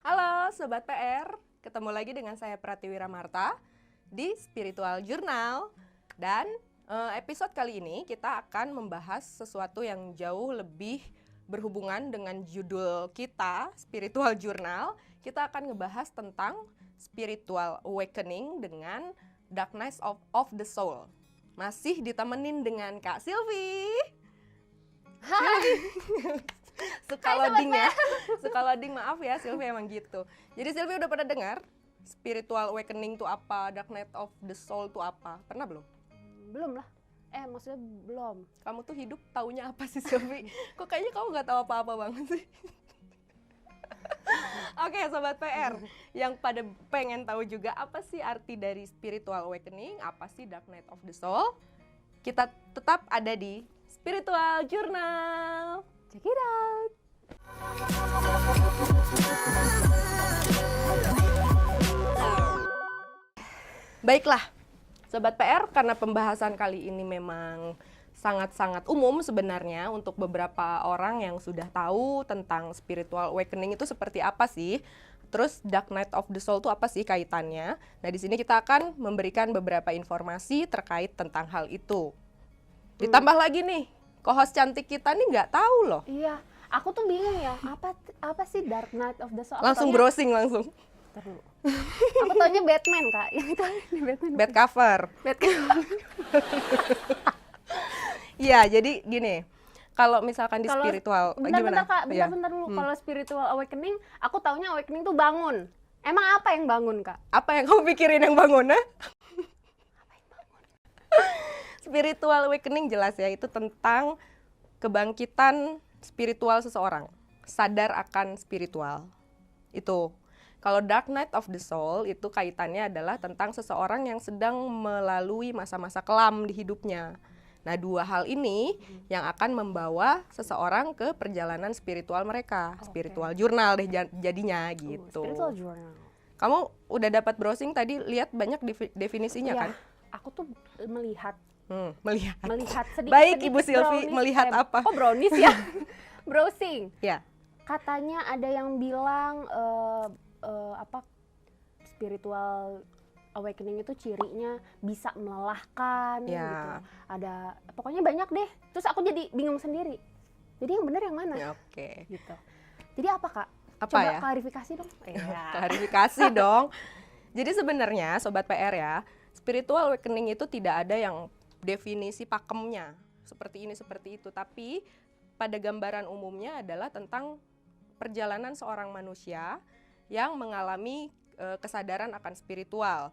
Halo Sobat PR, ketemu lagi dengan saya Pratiwi Ramarta di Spiritual Journal. Dan episode kali ini kita akan membahas sesuatu yang jauh lebih berhubungan dengan judul kita, Spiritual Journal. Kita akan ngebahas tentang Spiritual Awakening dengan Darkness of the Soul. Masih ditemenin dengan Kak Silvi. Hai. Suka loading ya, suka loading, maaf ya Silvi, emang gitu. Jadi Silvi udah pernah dengar Spiritual Awakening itu apa, Dark Night of the Soul itu apa? Pernah belum? Belum lah. Maksudnya belum. Kamu tuh hidup taunya apa sih Silvi? Kok kayaknya kamu nggak tahu apa-apa banget sih? Oke, Sobat PR, yang pada pengen tahu juga apa sih arti dari Spiritual Awakening, apa sih Dark Night of the Soul, kita tetap ada di Spiritual Journal. Check it out. Baiklah, Sobat PR, karena pembahasan kali ini memang sangat-sangat umum sebenarnya untuk beberapa orang yang sudah tahu tentang Spiritual Awakening itu seperti apa sih. Terus Dark Night of the Soul itu apa sih kaitannya? Nah, di sini kita akan memberikan beberapa informasi terkait tentang hal itu. Ditambah lagi nih, co-host cantik kita nih nggak tahu loh. Iya, aku tuh bingung ya. Apa sih Dark Knight of the Soul? Langsung browsing langsung. Ntar dulu. Aku taunya Batman, Kak. Yang itu di Batman. Bad cover. Iya, jadi gini. Kalau misalkan di spiritual, gimana? Bentar Kak, bentar dulu. Kalau Spiritual Awakening, aku taunya awakening tuh bangun. Emang apa yang bangun, Kak? Apa yang kamu pikirin yang bangun, ya? Spiritual Awakening jelas ya, itu tentang kebangkitan spiritual seseorang, sadar akan spiritual. Itu. Kalau Dark Night of the Soul itu kaitannya adalah tentang seseorang yang sedang melalui masa-masa kelam di hidupnya. Nah, dua hal ini yang akan membawa seseorang ke perjalanan spiritual mereka. Spiritual journal deh jadinya gitu. Spiritual Journal. Kamu udah dapat browsing tadi, lihat banyak definisinya kan? Aku tuh melihat Melihat. sedikit. Baik, Ibu Silvi, brownies, melihat apa? Oh, brownies ya. Browsing. Ya. Katanya ada yang bilang spiritual awakening itu cirinya bisa melelahkan gitu. Ada pokoknya banyak deh. Terus aku jadi bingung sendiri. Jadi yang benar yang mana? Ya, oke. Gitu. Jadi apa, Kak? Apa Coba ya? klarifikasi dong. Klarifikasi dong. Jadi sebenarnya Sobat PR ya, Spiritual Awakening itu tidak ada yang definisi pakemnya seperti ini seperti itu, tapi pada gambaran umumnya adalah tentang perjalanan seorang manusia yang mengalami kesadaran akan spiritual,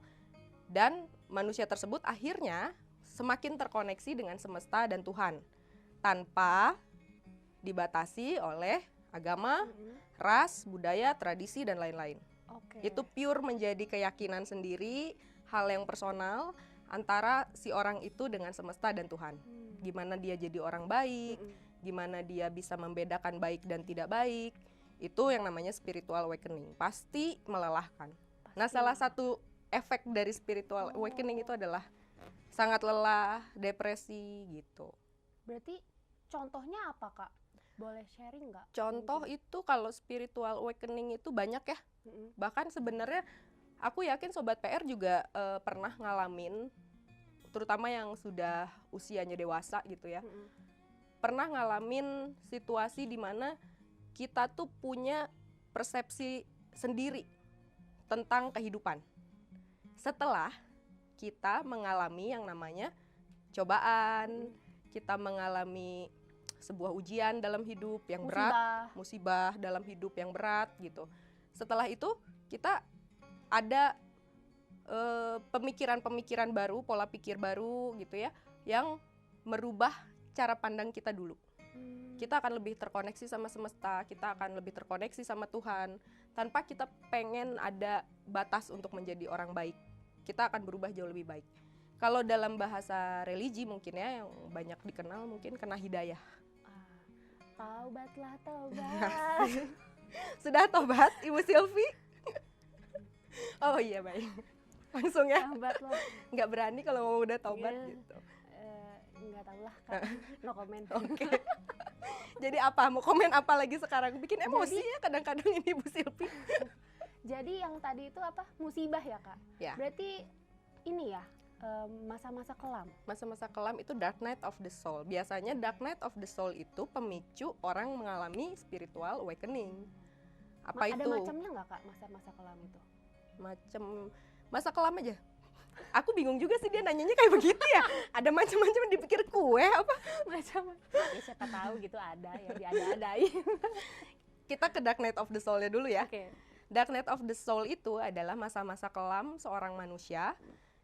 dan manusia tersebut akhirnya semakin terkoneksi dengan semesta dan Tuhan tanpa dibatasi oleh agama, ras, budaya, tradisi, dan lain-lain. Itu pure menjadi keyakinan sendiri, hal yang personal antara si orang itu dengan semesta dan Tuhan. Gimana dia jadi orang baik, gimana dia bisa membedakan baik dan tidak baik, itu yang namanya Spiritual Awakening. Pasti melelahkan. Nah, salah satu efek dari Spiritual Awakening itu adalah sangat lelah, depresi gitu. Berarti contohnya apa, Kak? Boleh sharing nggak? Contoh itu kalau Spiritual Awakening itu banyak ya. Bahkan sebenarnya aku yakin Sobat PR juga pernah ngalamin, terutama yang sudah usianya dewasa gitu ya. Pernah ngalamin situasi di mana kita tuh punya persepsi sendiri tentang kehidupan. Setelah kita mengalami yang namanya cobaan, kita mengalami sebuah ujian dalam hidup yang berat, musibah dalam hidup yang berat gitu. Setelah itu kita ada pemikiran-pemikiran baru, pola pikir baru gitu ya, yang merubah cara pandang kita dulu. Kita akan lebih terkoneksi sama semesta, kita akan lebih terkoneksi sama Tuhan, tanpa kita pengen ada batas untuk menjadi orang baik. Kita akan berubah jauh lebih baik. Kalau dalam bahasa religi mungkin ya, yang banyak dikenal mungkin kena hidayah. Taubatlah, taubat. Sudah tobat, Ibu Silvi? Oh iya, baik. Langsung ya? Taubat loh. Nggak berani kalau mau udah tobat gitu. nggak tahu lah Kak, no comment. Oke. Jadi apa? Mau komen apa lagi sekarang? Bikin emosi ya kadang-kadang ini Bu Silvi. Jadi yang tadi itu apa? Musibah ya Kak? Ya. Berarti ini ya, masa-masa kelam. Masa-masa kelam itu dark night of the soul. Biasanya dark night of the soul itu pemicu orang mengalami spiritual awakening. Apa Ada itu? macamnya nggak Kak masa-masa kelam itu? Masa kelam aja. Aku bingung juga sih dia nanyanya kayak begitu ya. Ada macam-macam dipikir kue apa? Macam-macam. Ya siapa tahu gitu ada ya diada-adain. Kita ke dark night of the soul-nya dulu ya. Oke. Dark night of the soul itu adalah masa-masa kelam seorang manusia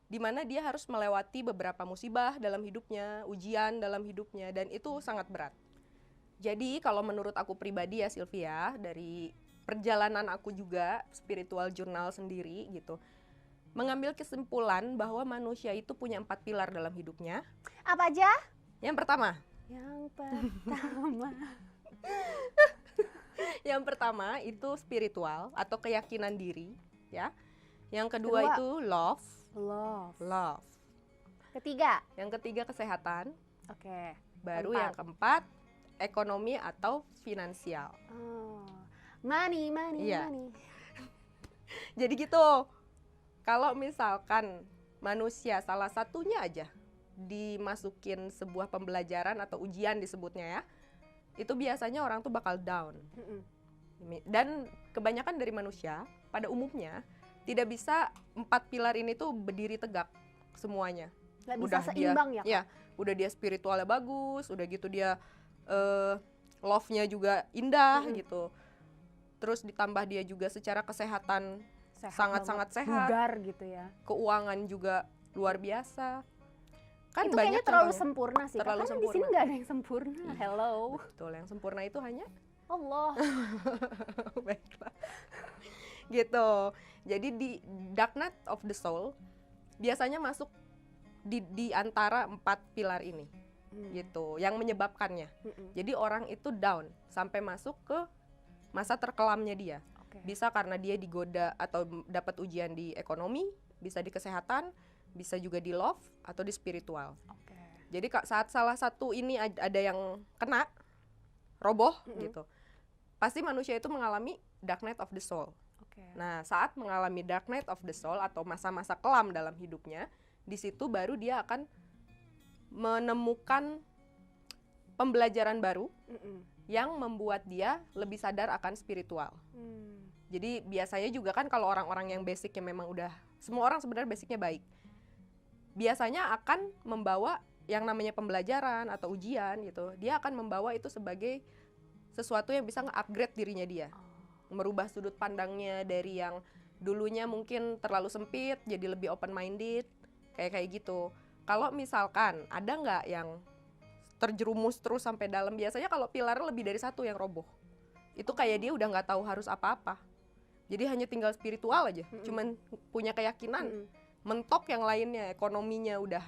di mana dia harus melewati beberapa musibah dalam hidupnya, ujian dalam hidupnya, dan itu sangat berat. Jadi kalau menurut aku pribadi ya Sylvia, dari perjalanan aku juga spiritual journal sendiri gitu, mengambil kesimpulan bahwa manusia itu punya 4 pilar dalam hidupnya. Apa aja? Yang pertama, yang pertama itu spiritual atau keyakinan diri, ya. Yang kedua itu love. Yang ketiga kesehatan. Oke. Baru Keempat. yang keempat ekonomi atau finansial. Oh. Money. Iya. Jadi gitu. Kalau misalkan manusia salah satunya aja dimasukin sebuah pembelajaran atau ujian disebutnya ya, itu biasanya orang tuh bakal down. Dan kebanyakan dari manusia pada umumnya tidak bisa 4 pilar ini tuh berdiri tegak semuanya. Gak bisa seimbang ya Kak? Ya, udah dia spiritualnya bagus, udah gitu dia love-nya juga indah gitu. Terus ditambah dia juga secara kesehatan sangat-sangat sehat, bugar gitu ya. keuangan juga luar biasa. Kan itu banyak kayaknya terlalu contohnya. sempurna sih. Terlalu Karena di sempurna. sini nggak ada yang sempurna. Hello. Betul, yang sempurna itu hanya Allah. baiklah. Gitu. Jadi di dark night of the soul biasanya masuk di antara 4 pilar ini. Gitu, yang menyebabkannya. Jadi orang itu down sampai masuk ke masa terkelamnya dia. Bisa karena dia digoda atau dapat ujian di ekonomi, bisa di kesehatan, bisa juga di love atau di spiritual. Jadi saat salah satu ini ada yang kena, roboh gitu, pasti manusia itu mengalami dark night of the soul. Nah, saat mengalami dark night of the soul atau masa-masa kelam dalam hidupnya, di situ baru dia akan menemukan pembelajaran baru yang membuat dia lebih sadar akan spiritual. Jadi biasanya juga kan kalau orang-orang yang basicnya memang udah, semua orang sebenarnya basicnya baik, biasanya akan membawa yang namanya pembelajaran atau ujian gitu, dia akan membawa itu sebagai sesuatu yang bisa nge-upgrade dirinya dia. Merubah sudut pandangnya dari yang dulunya mungkin terlalu sempit jadi lebih open minded, kayak gitu. Kalau misalkan ada nggak yang terjerumus terus sampai dalam, biasanya kalau pilar lebih dari satu yang roboh, itu kayak dia udah nggak tahu harus apa-apa, jadi hanya tinggal spiritual aja, cuman punya keyakinan, mentok yang lainnya, ekonominya udah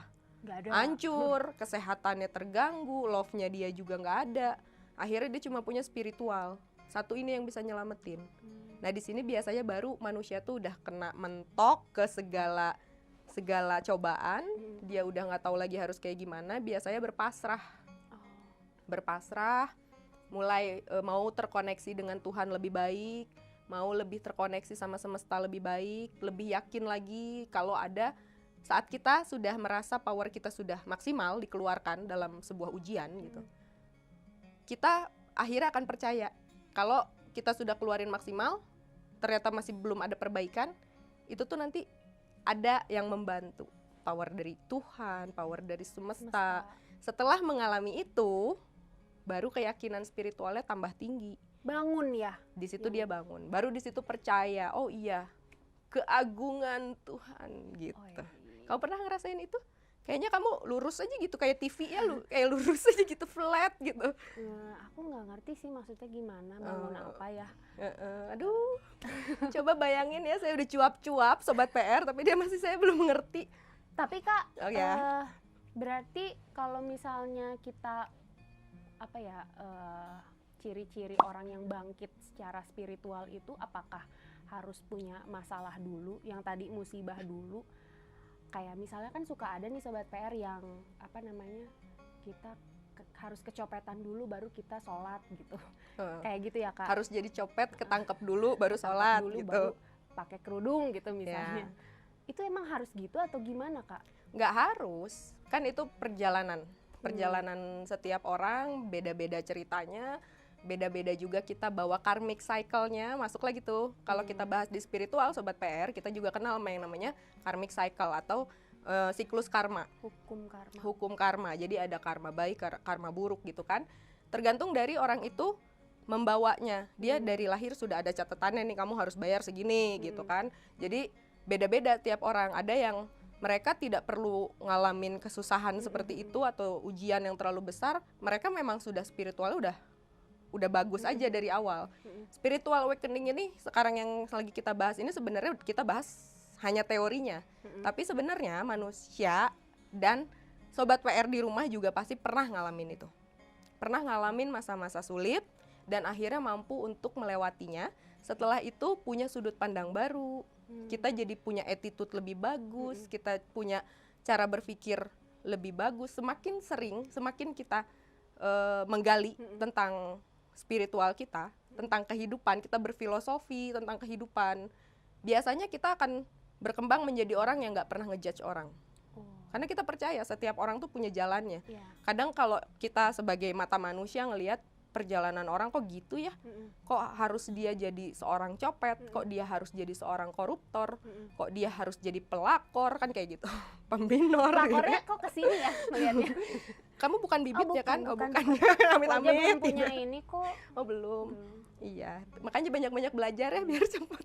hancur, kesehatannya terganggu, love-nya dia juga nggak ada, akhirnya dia cuma punya spiritual. Satu ini yang bisa nyelamatin. Nah di sini biasanya baru manusia tuh udah kena mentok ke segala cobaan, dia udah nggak tahu lagi harus kayak gimana, biasanya berpasrah, mulai mau terkoneksi dengan Tuhan lebih baik, mau lebih terkoneksi sama semesta lebih baik, lebih yakin lagi kalau ada saat kita sudah merasa power kita sudah maksimal dikeluarkan dalam sebuah ujian gitu, kita akhirnya akan percaya kalau kita sudah keluarin maksimal, ternyata masih belum ada perbaikan, itu tuh nanti ada yang membantu, power dari Tuhan, power dari semesta. Setelah mengalami itu, baru keyakinan spiritualnya tambah tinggi. Bangun ya. Di situ dia bangun. Baru di situ percaya, oh iya, keagungan Tuhan gitu. Oh, iya. Kamu pernah ngerasain itu? Kayaknya kamu lurus aja gitu, kayak TV ya, kayak lurus aja gitu, flat gitu. Aku nggak ngerti sih maksudnya gimana, bangun apa ya. Aduh, coba bayangin ya, saya udah cuap-cuap Sobat PR, tapi dia masih saya belum mengerti. Tapi Kak, berarti kalau misalnya kita, ciri-ciri orang yang bangkit secara spiritual itu, apakah harus punya masalah dulu, yang tadi musibah dulu? Kayak misalnya kan suka ada nih Sobat PR yang kita harus kecopetan dulu baru kita sholat gitu. Kayak gitu ya Kak? Harus jadi copet, ketangkep dulu baru sholat dulu, gitu. baru pakai kerudung gitu misalnya. Itu emang harus gitu atau gimana Kak? Nggak harus, kan itu perjalanan setiap orang, beda-beda ceritanya, beda-beda juga kita bawa karmic cycle-nya, masuk lagi tuh. Kalau kita bahas di spiritual Sobat PR, kita juga kenal sama yang namanya karmic cycle atau siklus karma. Hukum karma. Jadi ada karma baik, karma buruk gitu kan. Tergantung dari orang itu membawanya. Dia dari lahir sudah ada catatannya nih, kamu harus bayar segini gitu kan. Jadi beda-beda tiap orang. Ada yang mereka tidak perlu ngalamin kesusahan seperti itu atau ujian yang terlalu besar. Mereka memang sudah spiritualnya udah bagus aja dari awal. Spiritual awakening ini sekarang yang lagi kita bahas ini sebenarnya kita bahas hanya teorinya. Tapi sebenarnya manusia dan Sobat PR di rumah juga pasti pernah ngalamin itu. Pernah ngalamin masa-masa sulit dan akhirnya mampu untuk melewatinya. Setelah itu punya sudut pandang baru. Kita jadi punya attitude lebih bagus, kita punya cara berpikir lebih bagus. Semakin sering, semakin kita menggali tentang spiritual kita, tentang kehidupan, kita berfilosofi tentang kehidupan. Biasanya kita akan berkembang menjadi orang yang nggak pernah ngejudge orang. Karena kita percaya setiap orang tuh punya jalannya. Kadang kalau kita sebagai mata manusia ngelihat perjalanan orang kok gitu ya, kok harus dia jadi seorang copet, kok dia harus jadi seorang koruptor, kok dia harus jadi pelakor, kan kayak gitu. Pembinor. Pelakornya kok kesini ya melihatnya? Kamu bukan bibit ya kan? Bukan. Amit-amit. Belum punya ini kok. Oh belum. Iya, makanya banyak-banyak belajar ya biar cepat.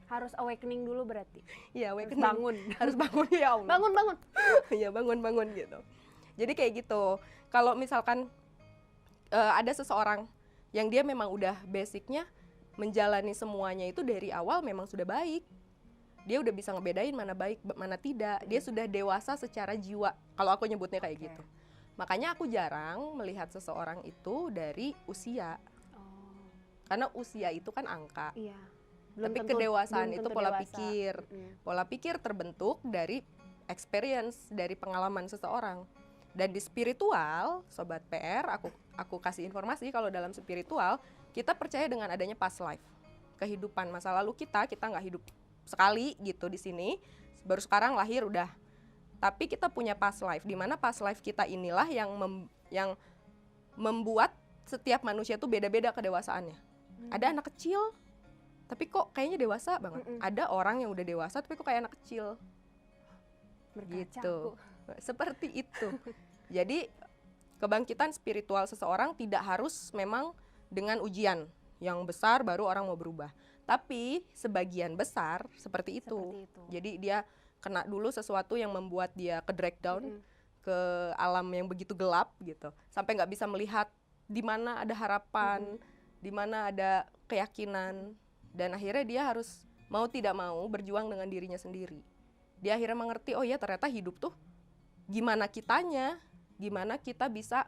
Harus awakening dulu berarti. Iya, awakening. Bangun. Harus bangun ya Allah. Bangun. Iya, bangun gitu. Jadi kayak gitu. Kalau misalkan ada seseorang yang dia memang udah basicnya menjalani semuanya itu dari awal memang sudah baik. Dia udah bisa ngebedain mana baik, mana tidak. Dia sudah dewasa secara jiwa. Kalau aku nyebutnya kayak gitu. Makanya aku jarang melihat seseorang itu dari usia. Karena usia itu kan angka. Iya. Tapi kedewasaan itu pola pikir. Pola pikir terbentuk dari experience, dari pengalaman seseorang. Dan di spiritual, Sobat PR, aku kasih informasi kalau dalam spiritual, kita percaya dengan adanya past life. Kehidupan masa lalu kita nggak hidup sekali gitu di sini. Baru sekarang lahir udah. Tapi kita punya past life, di mana past life kita inilah yang membuat setiap manusia itu beda-beda kedewasaannya. Ada anak kecil, tapi kok kayaknya dewasa banget. Ada orang yang udah dewasa, tapi kok kayak anak kecil. Gitu. Seperti itu. Jadi kebangkitan spiritual seseorang tidak harus memang dengan ujian yang besar baru orang mau berubah. Tapi sebagian besar seperti itu. Jadi dia kena dulu sesuatu yang membuat dia ke drag down ke alam yang begitu gelap gitu. Sampai nggak bisa melihat di mana ada harapan, di mana ada keyakinan. Dan akhirnya dia harus mau tidak mau berjuang dengan dirinya sendiri. Dia akhirnya mengerti, oh ya ternyata hidup tuh gimana kitanya, gimana kita bisa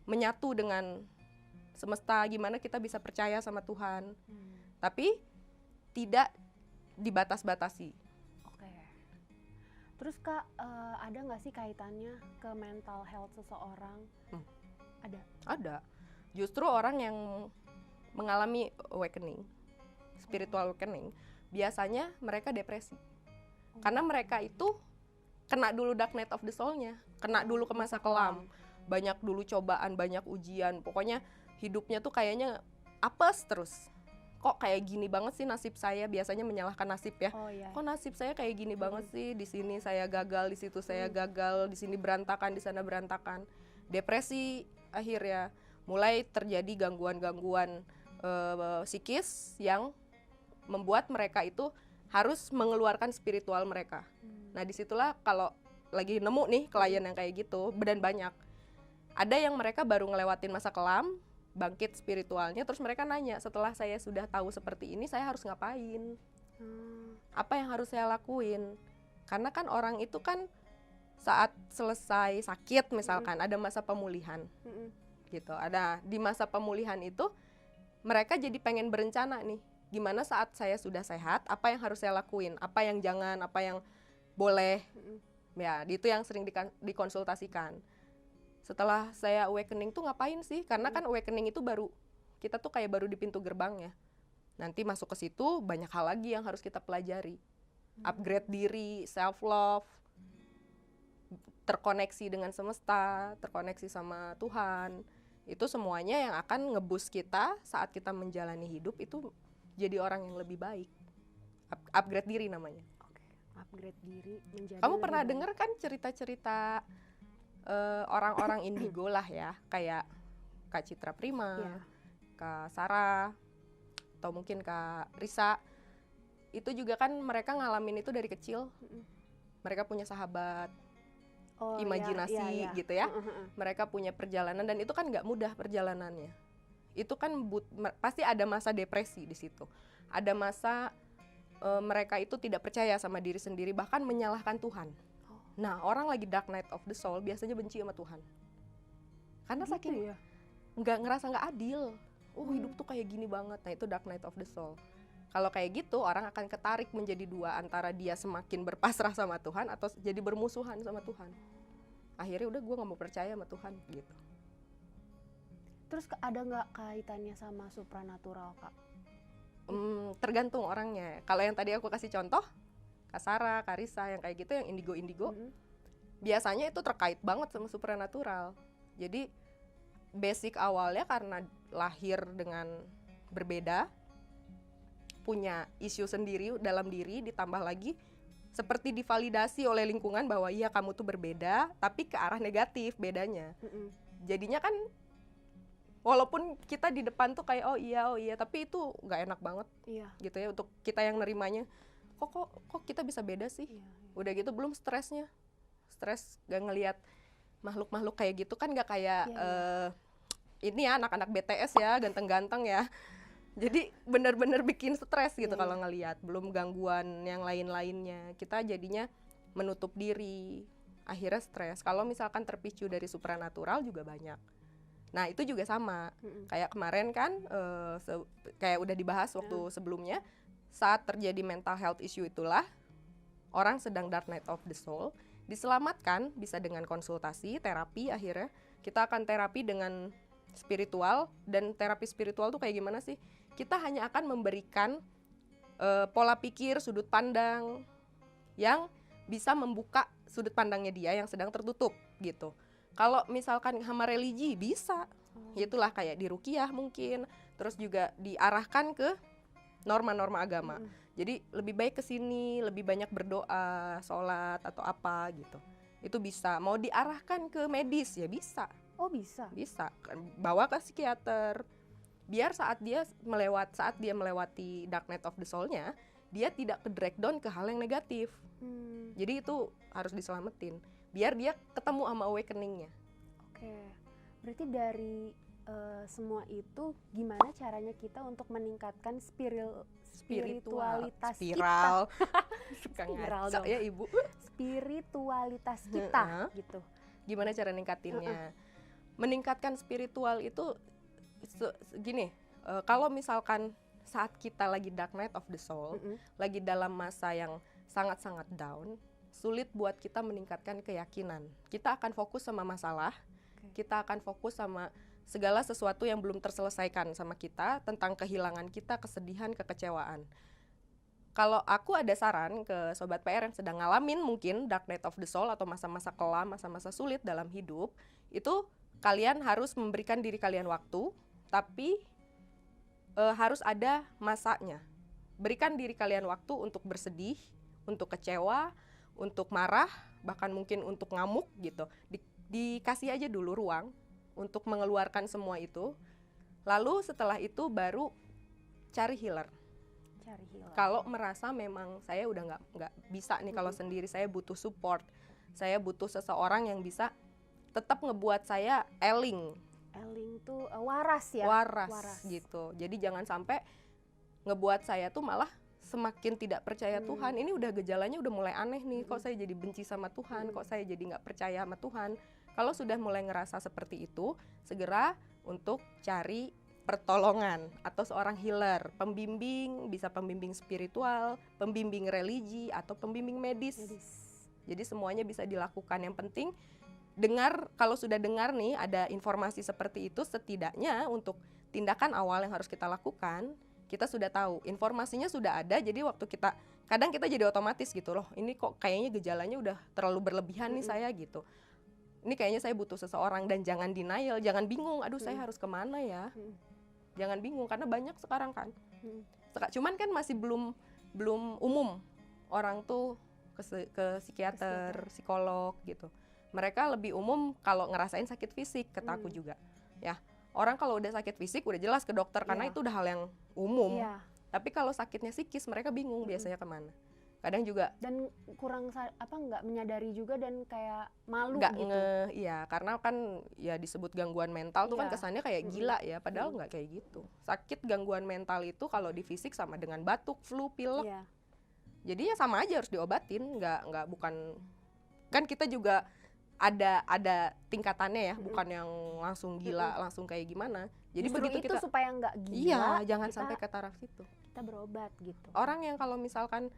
menyatu dengan semesta, gimana kita bisa percaya sama Tuhan. Tapi tidak dibatas-batasi. Oke. Terus Kak, ada nggak sih kaitannya ke mental health seseorang? Ada. Justru orang yang mengalami awakening, spiritual awakening, biasanya mereka depresi. Karena mereka itu kena dulu dark night of the soul-nya, kena dulu ke masa kelam, banyak dulu cobaan, banyak ujian, pokoknya hidupnya tuh kayaknya apes terus. Kok kayak gini banget sih nasib saya, biasanya menyalahkan nasib ya. Kok nasib saya kayak gini banget sih, di sini saya gagal, di situ saya gagal, di sini berantakan, di sana berantakan. Depresi akhirnya, mulai terjadi gangguan-gangguan psikis yang membuat mereka itu harus mengeluarkan spiritual mereka. Nah disitulah kalau lagi nemu nih klien yang kayak gitu, dan banyak. Ada yang mereka baru ngelewatin masa kelam, bangkit spiritualnya, terus mereka nanya, setelah saya sudah tahu seperti ini, saya harus ngapain? Apa yang harus saya lakuin? Karena kan orang itu kan saat selesai sakit misalkan, ada masa pemulihan. Gitu. Ada di masa pemulihan itu, mereka jadi pengen berencana nih, gimana saat saya sudah sehat, apa yang harus saya lakuin, apa yang jangan, apa yang boleh, ya itu yang sering dikonsultasikan. Setelah saya awakening tuh ngapain sih? Karena kan awakening itu kita tuh kayak baru di pintu gerbang ya. Nanti masuk ke situ banyak hal lagi yang harus kita pelajari. Upgrade diri, self love, terkoneksi dengan semesta, terkoneksi sama Tuhan. Itu semuanya yang akan nge-boost kita saat kita menjalani hidup itu jadi orang yang lebih baik. Upgrade diri namanya. Oke, upgrade diri menjadi. Kamu lebih pernah baik. dengar kan cerita-cerita orang-orang indigo lah ya, kayak Kak Citra Prima, Iya. Kak Sarah, atau mungkin Kak Risa. Itu juga kan mereka ngalamin itu dari kecil. Mereka punya sahabat, Oh, imajinasi iya. gitu ya. Mereka punya perjalanan dan itu kan nggak mudah perjalanannya. Itu kan pasti ada masa depresi di situ. Ada masa mereka itu tidak percaya sama diri sendiri, bahkan menyalahkan Tuhan. Nah, orang lagi dark night of the soul biasanya benci sama Tuhan. Karena Gitu saking ya? ngerasa nggak adil. Hidup tuh kayak gini banget. Nah, itu dark night of the soul. Kalau kayak gitu, orang akan ketarik menjadi dua, antara dia semakin berpasrah sama Tuhan atau jadi bermusuhan sama Tuhan. Akhirnya udah gue nggak mau percaya sama Tuhan gitu. Terus ada nggak kaitannya sama supranatural, Kak? Tergantung orangnya. Kalau yang tadi aku kasih contoh, Kak Sarah, Kak Risa, yang kayak gitu, yang indigo-indigo, biasanya itu terkait banget sama supranatural. Jadi basic awalnya karena lahir dengan berbeda, punya isu sendiri dalam diri, ditambah lagi seperti divalidasi oleh lingkungan bahwa iya kamu tuh berbeda, tapi ke arah negatif bedanya. Jadinya kan walaupun kita di depan tuh kayak oh iya, tapi itu nggak enak banget. Iya. Gitu ya, untuk kita yang nerimanya. Kok kita bisa beda sih? Iya. Udah gitu belum stresnya. Stres gak ngelihat makhluk-makhluk kayak gitu kan gak kayak ini ya anak-anak BTS ya, ganteng-ganteng ya. Jadi benar-benar bikin stres gitu kalau ngelihat. Belum gangguan yang lain-lainnya. Kita jadinya menutup diri. Akhirnya stres. Kalau misalkan terpicu dari supranatural juga banyak. Nah, itu juga sama. Kayak kemarin kan kayak udah dibahas waktu sebelumnya, saat terjadi mental health issue itulah orang sedang dark night of the soul, diselamatkan bisa dengan konsultasi, terapi. Akhirnya kita akan terapi dengan spiritual. Dan terapi spiritual tuh kayak gimana sih? Kita hanya akan memberikan pola pikir, sudut pandang yang bisa membuka sudut pandangnya dia yang sedang tertutup gitu. Kalau misalkan sama religi bisa, itulah kayak di ruqyah mungkin, terus juga diarahkan ke norma-norma agama. Jadi lebih baik ke sini, lebih banyak berdoa, sholat atau apa gitu. Itu bisa. Mau diarahkan ke medis ya bisa. Oh, bisa. Bisa. Bawa ke psikiater. Biar saat dia melewati dark night of the soul-nya, dia tidak ke drag down ke hal yang negatif. Jadi itu harus diselamatin. Biar dia ketemu sama awakening-nya. Oke. Berarti dari semua itu gimana caranya kita untuk meningkatkan spiritualitas spiral. kita? Suka ngaco ya Ibu. Spiritualitas kita gitu. Gimana cara ningkatinnya? Meningkatkan spiritual itu gini, kalau misalkan saat kita lagi dark night of the soul, lagi dalam masa yang sangat-sangat down, sulit buat kita meningkatkan keyakinan. Kita akan fokus sama masalah, kita akan fokus sama segala sesuatu yang belum terselesaikan sama kita, tentang kehilangan kita, kesedihan, kekecewaan. Kalau aku ada saran ke Sobat PR yang sedang ngalamin mungkin dark night of the soul atau masa-masa kelam, masa-masa sulit dalam hidup, itu kalian harus memberikan diri kalian waktu, tapi harus ada masanya. Berikan diri kalian waktu untuk bersedih, untuk kecewa, untuk marah, bahkan mungkin untuk ngamuk gitu. Dikasih aja dulu ruang untuk mengeluarkan semua itu. Lalu setelah itu baru cari healer. Kalau merasa memang saya udah nggak bisa nih kalau sendiri, saya butuh support, saya butuh seseorang yang bisa tetap ngebuat saya eling tuh waras ya. Waras gitu. Jadi jangan sampai ngebuat saya tuh malah semakin tidak percaya Tuhan. Ini udah gejalanya udah mulai aneh nih. Kok saya jadi benci sama Tuhan, kok saya jadi nggak percaya sama Tuhan. Kalau sudah mulai ngerasa seperti itu, segera untuk cari pertolongan atau seorang healer, pembimbing, bisa pembimbing spiritual, pembimbing religi, atau pembimbing medis. Jadi semuanya bisa dilakukan. Yang penting kalau sudah dengar nih ada informasi seperti itu, setidaknya untuk tindakan awal yang harus kita lakukan, kita sudah tahu, informasinya sudah ada, jadi waktu kadang kita jadi otomatis gitu loh, ini kok kayaknya gejalanya udah terlalu berlebihan nih saya gitu. Ini kayaknya saya butuh seseorang, dan jangan denial, jangan bingung, aduh saya harus kemana ya. Jangan bingung, karena banyak sekarang kan. Cuman kan masih belum umum orang tuh ke psikiater, psikolog gitu. Mereka lebih umum kalau ngerasain sakit fisik, kata aku juga. Ya, orang kalau udah sakit fisik udah jelas ke dokter karena itu udah hal yang umum. Tapi kalau sakitnya psikis mereka bingung biasanya kemana. Kadang juga dan kurang nggak menyadari juga dan kayak malu nggak gitu. Iya, karena kan ya disebut gangguan mental tuh kan kesannya kayak gila ya, padahal nggak kayak gitu. Sakit gangguan mental itu kalau di fisik sama dengan batuk, flu, pilek. Jadi ya sama aja harus diobatin, nggak bukan kan kita juga ada tingkatannya ya, bukan yang langsung gila, langsung kayak gimana. Jadi justru begitu itu kita supaya nggak gila. Iya, jangan sampai ke taraf situ. Kita berobat gitu. Orang yang kalau misalkan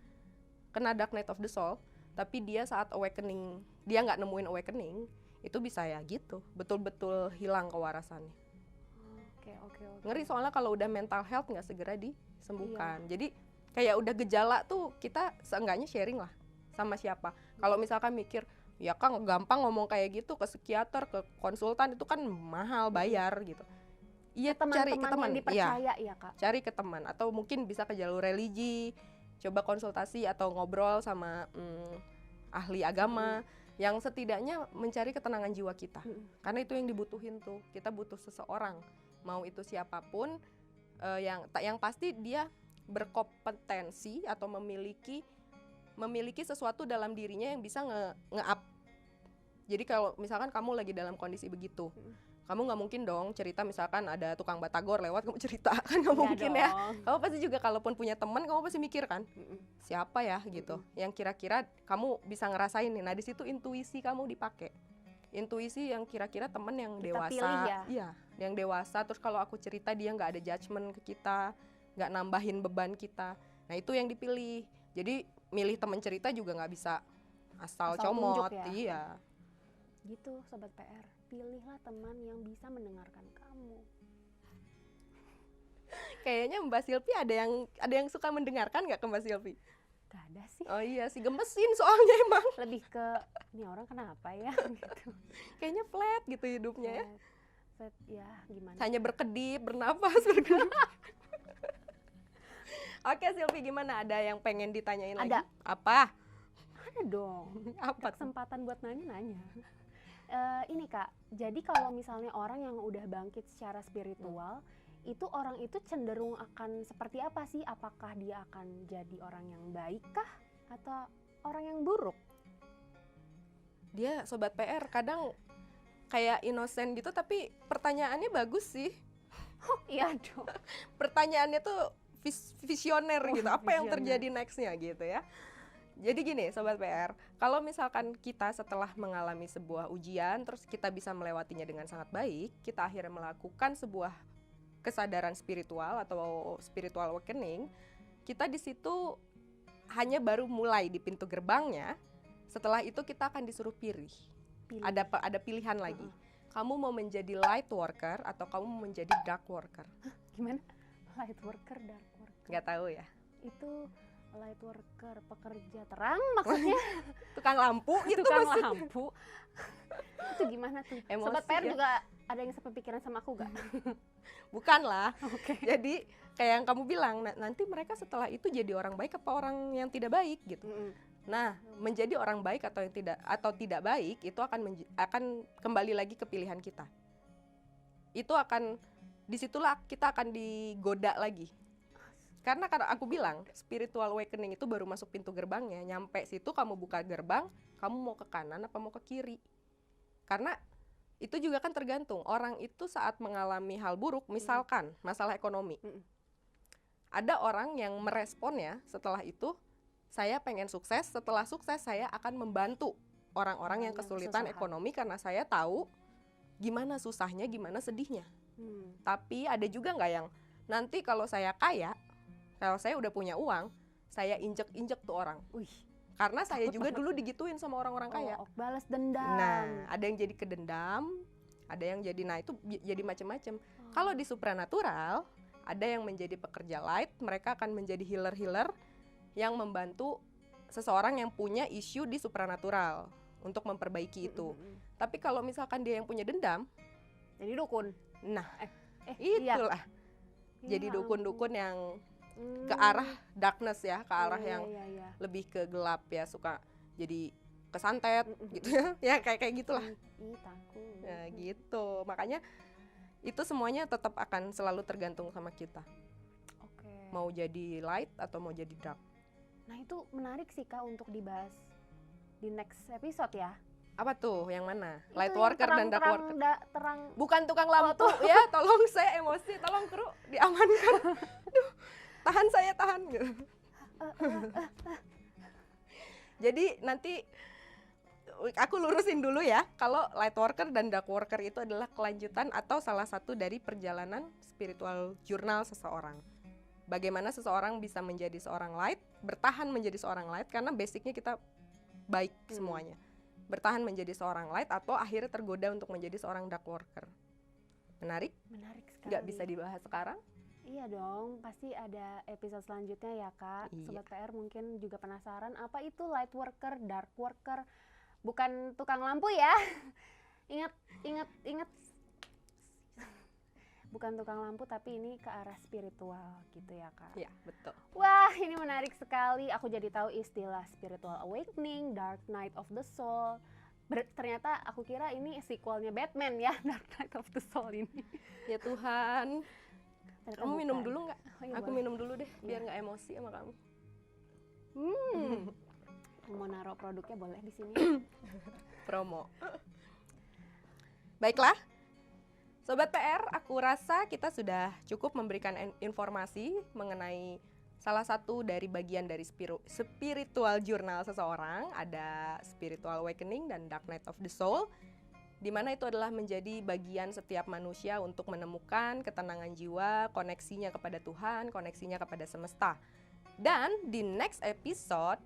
kena dark night of the soul, tapi dia saat awakening, dia nggak nemuin awakening, itu bisa ya gitu, betul-betul hilang kewarasannya. Oke. Ngeri soalnya kalau udah mental health nggak segera disembuhkan. Jadi kayak udah gejala tuh kita seenggaknya sharing lah sama siapa. Kalau misalkan mikir, ya kan gampang ngomong kayak gitu ke psikiater, ke konsultan, itu kan mahal bayar gitu. Iya, cari ke teman yang dipercaya ya Kak. Cari ke teman, atau mungkin bisa ke jalur religi, coba konsultasi atau ngobrol sama ahli agama yang setidaknya mencari ketenangan jiwa kita. Karena itu yang dibutuhin tuh. Kita butuh seseorang, mau itu siapapun, yang pasti dia berkompetensi atau memiliki sesuatu dalam dirinya yang bisa nge-up. Jadi kalau misalkan kamu lagi dalam kondisi begitu, kamu nggak mungkin dong cerita misalkan ada tukang batagor lewat kamu cerita, kan nggak mungkin dong. Ya. Kamu pasti juga kalaupun punya teman, kamu pasti mikir kan, siapa ya gitu, yang kira-kira kamu bisa ngerasain nih. Nah di situ intuisi kamu dipakai, intuisi yang kira-kira teman yang kita dewasa, pilih ya? Iya, yang dewasa. Terus kalau aku cerita dia nggak ada judgement ke kita, nggak nambahin beban kita. Nah itu yang dipilih. Jadi milih teman cerita juga nggak bisa asal comot, ya? Iya. Gitu Sobat PR, pilihlah teman yang bisa mendengarkan kamu. Kayaknya Mbak Silvi ada yang suka mendengarkan nggak ke Mbak Silvi? Gak ada sih. Oh iya sih, gemesin soalnya emang. Lebih ke, ini orang kenapa ya gitu. Kayaknya flat gitu hidupnya ya. Flat, ya gimana. Hanya berkedip, bernapas, berkedip. Oke Silvi, gimana? Ada yang pengen ditanyain lagi? Ada. Apa? Ada dong. Apa? Kesempatan buat nanya-nanya. Ini Kak, jadi kalau misalnya orang yang udah bangkit secara spiritual, itu orang itu cenderung akan seperti apa sih? Apakah dia akan jadi orang yang baik kah? Atau orang yang buruk? Dia Sobat PR kadang kayak innocent gitu, tapi pertanyaannya bagus sih. Oh iya dong. Pertanyaannya tuh visioner gitu, apa yang terjadi nextnya gitu ya. Jadi gini Sobat PR, kalau misalkan kita setelah mengalami sebuah ujian, terus kita bisa melewatinya dengan sangat baik, kita akhirnya melakukan sebuah kesadaran spiritual atau spiritual awakening, kita di situ hanya baru mulai di pintu gerbangnya. Setelah itu kita akan disuruh pilih. Ada pilihan lagi. Kamu mau menjadi light worker atau kamu mau menjadi dark worker? Gimana? Light worker, dark worker? Nggak tahu ya. Itu light worker, pekerja terang maksudnya. Tukang lampu gitu. Tukang lampu. Itu gimana tuh? Emosi, Sobat PR ya? juga ada yang sepikiran sama aku gak? Bukan lah. Okay. Jadi kayak yang kamu bilang, nanti mereka setelah itu jadi orang baik apa orang yang tidak baik gitu. Nah, menjadi orang baik atau tidak baik itu akan kembali lagi ke pilihan kita. Itu akan, disitulah kita akan digoda lagi. Karena aku bilang, spiritual awakening itu baru masuk pintu gerbangnya. Nyampe situ kamu buka gerbang, kamu mau ke kanan apa mau ke kiri. Karena itu juga kan tergantung. Orang itu saat mengalami hal buruk, misalkan masalah ekonomi. Ada orang yang merespon ya setelah itu, saya pengen sukses, setelah sukses saya akan membantu orang-orang yang kesulitan ekonomi karena saya tahu gimana susahnya, gimana sedihnya. Tapi ada juga nggak yang nanti kalau saya kaya, kalau saya udah punya uang, saya injek-injek tuh orang. Karena saya Takut juga banget. dulu digituin sama orang-orang kaya. Oh, balas dendam. Nah, ada yang jadi kedendam, ada yang jadi, nah itu jadi macam-macam. Oh. Kalau di supranatural, ada yang menjadi pekerja light, mereka akan menjadi healer-healer yang membantu seseorang yang punya isu di supranatural untuk memperbaiki itu. Tapi kalau misalkan dia yang punya dendam, Jadi dukun. nah Iya. itulah jadi Ya dukun-dukun yang ampun. ke arah darkness ya, ke arah Iya, yang iya, iya. lebih ke gelap ya, suka jadi kesantet Mm-mm. gitu ya. Ya kayak gitulah. Ih, takut. Ya gitu. Makanya itu semuanya tetap akan selalu tergantung sama kita. Oke. Mau jadi light atau mau jadi dark. Nah, itu menarik sih Kak untuk dibahas di next episode ya. Apa tuh? Yang mana? Itu Light yang worker dan dark terang- worker. terang Bukan tukang lampu ya, tolong saya emosi, tolong kru diamankan. Aduh, tahan saya tahan gitu. Jadi nanti aku lurusin dulu ya, kalau light worker dan dark worker itu adalah kelanjutan atau salah satu dari perjalanan spiritual journal seseorang. Bagaimana seseorang bisa menjadi seorang light, bertahan menjadi seorang light karena basicnya kita baik semuanya. Bertahan menjadi seorang light atau akhirnya tergoda untuk menjadi seorang dark worker. Menarik? Menarik sekali. Nggak bisa dibahas sekarang? Iya dong, pasti ada episode selanjutnya ya Kak. Iya. Sobat PR mungkin juga penasaran apa itu light worker, dark worker. Bukan tukang lampu ya. Ingat. Bukan tukang lampu tapi ini ke arah spiritual gitu ya Kak. Iya, betul. Wah, ini menarik sekali. Aku jadi tahu istilah spiritual awakening, dark night of the soul. Ternyata aku kira ini sequelnya Batman ya, Dark Knight of the Soul ini. Ya Tuhan. Ternyata Kamu minum bukan. dulu nggak? Oh, iya, Aku boleh. minum dulu deh, biar Iya. nggak emosi sama kamu. Mau naruh produknya boleh di sini. Promo. Baiklah, Sobat PR, aku rasa kita sudah cukup memberikan informasi mengenai salah satu dari bagian dari spiritual journal seseorang. Ada spiritual awakening dan dark night of the soul, di mana itu adalah menjadi bagian setiap manusia untuk menemukan ketenangan jiwa, koneksinya kepada Tuhan, koneksinya kepada semesta. Dan di next episode,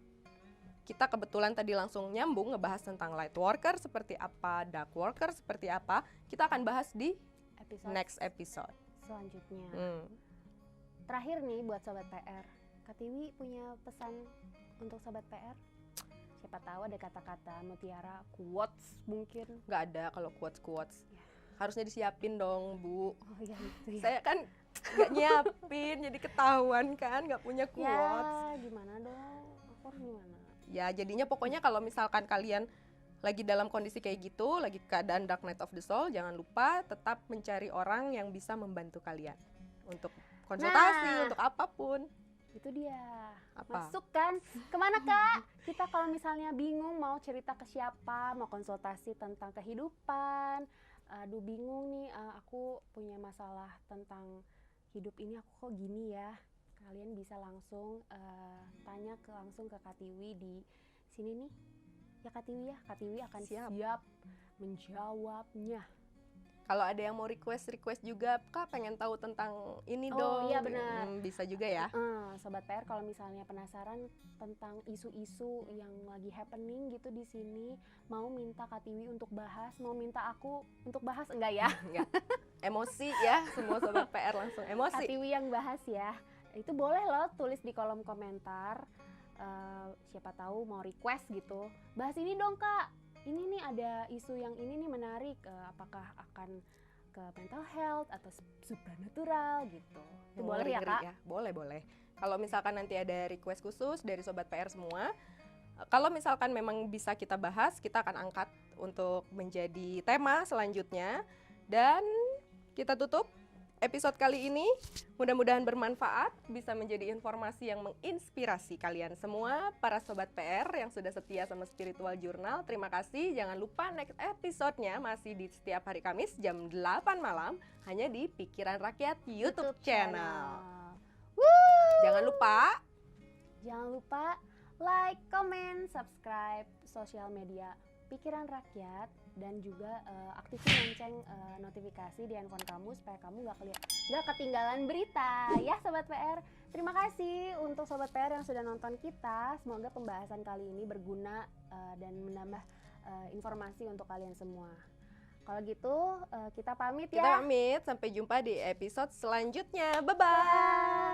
kita kebetulan tadi langsung nyambung ngebahas tentang light worker seperti apa, dark worker seperti apa. Kita akan bahas di next episode. Selanjutnya. Terakhir Terakhir nih buat Sobat PR, Kak Tiwi punya pesan untuk Sobat PR? Siapa tahu ada kata-kata mutiara, quotes mungkin. Nggak ada kalau quotes-quotes. Ya. Harusnya disiapin dong, Bu. Oh iya gitu ya. Saya kan nggak nyiapin, jadi ketahuan kan nggak punya quotes. Ya gimana dong? Aku harus gimana? Ya jadinya pokoknya kalau misalkan kalian lagi dalam kondisi kayak gitu, lagi keadaan dark night of the soul, jangan lupa tetap mencari orang yang bisa membantu kalian untuk konsultasi, untuk apapun. Itu dia. Apa? Masuk kan? Kemana Kak? Kita kalau misalnya bingung mau cerita ke siapa, mau konsultasi tentang kehidupan, aduh bingung nih, aku punya masalah tentang hidup ini, aku kok gini ya. Kalian bisa langsung tanya langsung ke Kak Tiwi di sini nih. Ya Kak Tiwi ya, Kak Tiwi akan siap menjawabnya. Kalau ada yang mau request juga, Kak pengen tahu tentang ini Oh, dong. iya benar. Bisa juga ya. Sobat PR kalau misalnya penasaran tentang isu-isu yang lagi happening gitu di sini, mau minta Kak Tiwi untuk bahas, mau minta aku untuk bahas enggak ya? Enggak. Emosi ya, semua Sobat PR langsung Kak emosi. Tiwi yang bahas ya. Itu boleh loh tulis di kolom komentar. Siapa tahu mau request gitu. Bahas ini dong Kak. Ini nih ada isu yang ini nih menarik. Apakah akan ke mental health atau supranatural gitu. Itu boleh ya Ngeri-ngeri Kak? Boleh. Kalau misalkan nanti ada request khusus dari Sobat PR semua, kalau misalkan memang bisa kita bahas, kita akan angkat untuk menjadi tema selanjutnya. Dan kita tutup episode kali ini. Mudah-mudahan bermanfaat, bisa menjadi informasi yang menginspirasi kalian semua, para Sobat PR yang sudah setia sama Spiritual Journal. Terima kasih, jangan lupa next episode-nya masih di setiap hari Kamis jam 8 malam, hanya di Pikiran Rakyat YouTube channel. Jangan lupa like, comment, subscribe sosial media Pikiran Rakyat dan juga aktifin lonceng notifikasi di handphone kamu supaya kamu nggak ketinggalan berita ya Sobat PR. Terima kasih untuk Sobat PR yang sudah nonton kita. Semoga pembahasan kali ini berguna dan menambah informasi untuk kalian semua. Kalau gitu kita pamit ya. Kita pamit, sampai jumpa di episode selanjutnya. Bye-bye.